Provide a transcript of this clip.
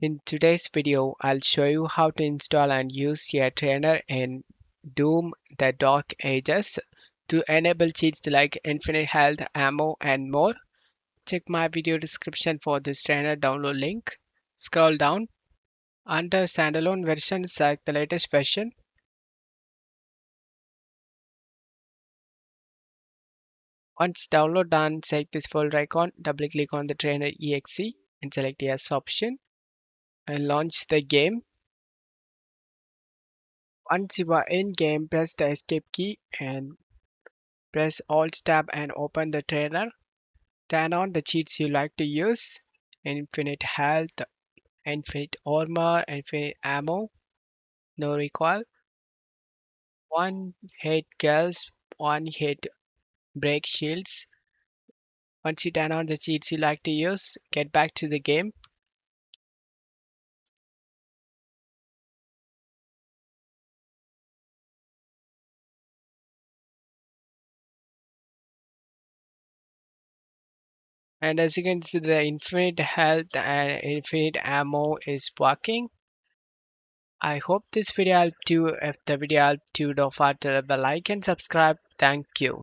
In today's video, I'll show you how to install and use a trainer in Doom the Dark Ages to enable cheats like infinite health, ammo, and more. Check my video description for this trainer download link. Scroll down. Under standalone version, select the latest version. Once download done, select this folder icon, double click on the trainer exe and select yes option and launch the game. Once you are in game, press the escape key and press Alt tab and open the trainer. Turn on the cheats you like to use: infinite health, infinite armor, infinite ammo, no recoil, one hit kills, one hit break shields. Once you turn on the cheats you like to use, get back to the game. And as you can see, the infinite health and infinite ammo is working. I hope this video helped you. If the video helped you, don't forget to leave a like and subscribe. Thank you.